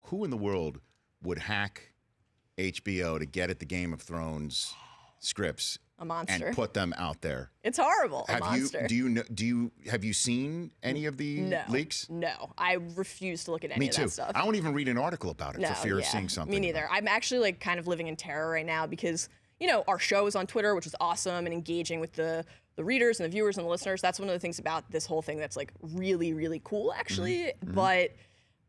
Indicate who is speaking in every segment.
Speaker 1: who in the world would hack HBO to get at the Game of Thrones scripts
Speaker 2: A monster.
Speaker 1: and put them out there?
Speaker 2: It's horrible. A monster.
Speaker 1: Have you seen any of the leaks?
Speaker 2: No, I refuse to look at any
Speaker 1: Me
Speaker 2: of
Speaker 1: too.
Speaker 2: that stuff.
Speaker 1: I won't even read an article about it for fear of seeing something.
Speaker 2: Me neither. I'm actually like kind of living in terror right now because, you know, our show is on Twitter, which is awesome and engaging with the readers and the viewers and the listeners. That's one of the things about this whole thing that's like really, really cool, actually. But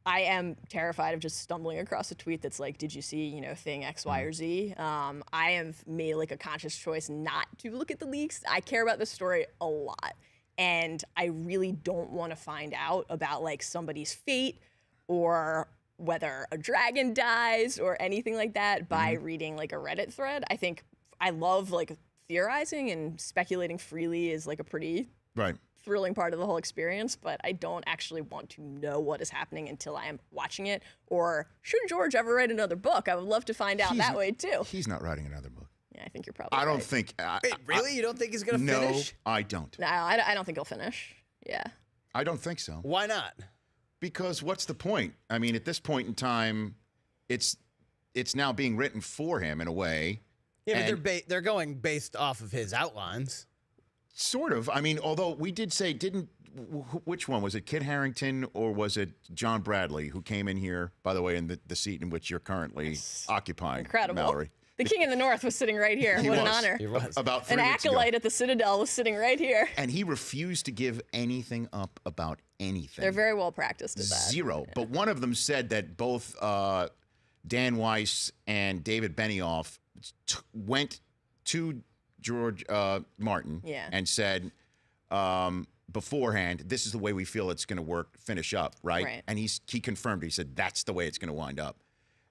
Speaker 2: I am terrified of just stumbling across a tweet that's like, did you see, you know, thing X, Y, or Z? I have made like a conscious choice not to look at the leaks. I care about this story a lot. And I really don't want to find out about like somebody's fate or whether a dragon dies or anything like that by reading like a Reddit thread. I think I love like theorizing, and speculating freely is like a pretty thrilling part of the whole experience, but I don't actually want to know what is happening until I am watching it. Or should George ever write another book? I would love to find out that way too.
Speaker 1: He's not writing another book.
Speaker 2: Yeah, I think you're probably
Speaker 1: I don't
Speaker 2: right.
Speaker 1: think.
Speaker 3: Wait, really? You don't think he's going to finish?
Speaker 1: No, I don't.
Speaker 2: No, I don't think he'll finish. Yeah.
Speaker 1: I don't think so.
Speaker 3: Why not?
Speaker 1: Because what's the point? I mean, at this point in time, it's now being written for him in a way.
Speaker 3: Yeah, but they're going based off of his outlines.
Speaker 1: Sort of. I mean, although we did say, which one? Was it Kit Harington or was it John Bradley who came in here, by the way, in the seat in which you're currently occupying,
Speaker 2: Incredible.
Speaker 1: Mallory?
Speaker 2: The King of the North was sitting right here. What an honor.
Speaker 3: He was.
Speaker 1: About 3
Speaker 2: An
Speaker 1: weeks ago.
Speaker 2: acolyte at the Citadel was sitting right here.
Speaker 1: And he refused to give anything up about anything.
Speaker 2: They're very well practiced at that.
Speaker 1: Zero. Yeah. But one of them said that both Dan Weiss and David Benioff went to George Martin and said beforehand, this is the way we feel it's going to work, finish up, right? And he confirmed. He said, that's the way it's going to wind up.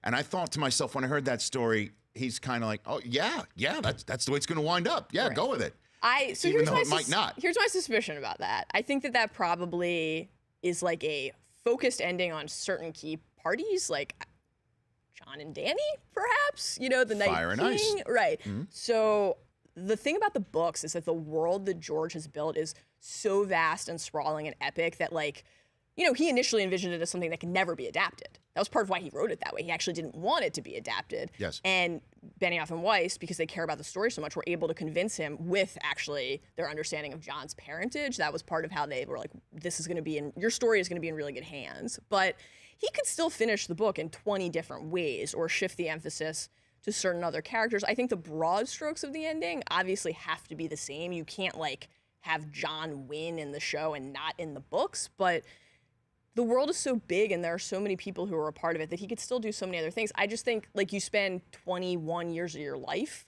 Speaker 1: And I thought to myself, when I heard that story, he's kind of like, oh, yeah, that's the way it's going to wind up. Yeah, go with it. Even though it might not.
Speaker 2: Here's my suspicion about that. I think that probably is like a focused ending on certain key parties, like John and Dany, perhaps, you know, the Night
Speaker 1: Fire and
Speaker 2: King.
Speaker 1: Ice.
Speaker 2: Right. So the thing about the books is that the world that George has built is so vast and sprawling and epic that, like, you know, he initially envisioned it as something that could never be adapted. That was part of why he wrote it that way. He actually didn't want it to be adapted.
Speaker 1: Yes.
Speaker 2: And Benioff and Weiss, because they care about the story so much, were able to convince him with actually their understanding of John's parentage. That was part of how they were like, this is going to be your story is going to be in really good hands. But he could still finish the book in 20 different ways or shift the emphasis to certain other characters. I think the broad strokes of the ending obviously have to be the same. You can't like have John win in the show and not in the books, but the world is so big and there are so many people who are a part of it that he could still do so many other things. I just think like you spend 21 years of your life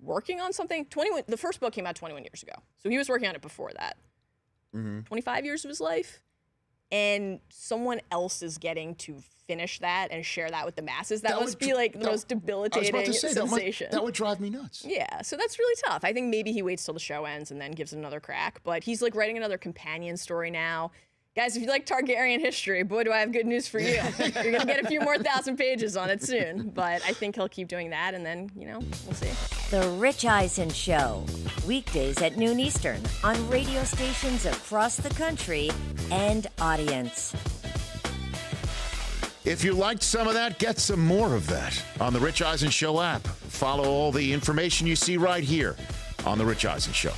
Speaker 2: working on something. The first book came out 21 years ago. So he was working on it before that. 25 years of his life. And someone else is getting to finish that and share that with the masses. That must be like the most debilitating sensation.
Speaker 1: That would drive me nuts.
Speaker 2: Yeah, so that's really tough. I think maybe he waits till the show ends and then gives it another crack. But he's like writing another companion story now. Guys, if you like Targaryen history, boy, do I have good news for you. You're going to get a few more 1,000 pages on it soon. But I think he'll keep doing that, and then, you know, we'll see.
Speaker 4: The Rich Eisen Show, weekdays at noon Eastern on radio stations across the country and audience.
Speaker 1: If you liked some of that, get some more of that on the Rich Eisen Show app. Follow all the information you see right here on the Rich Eisen Show.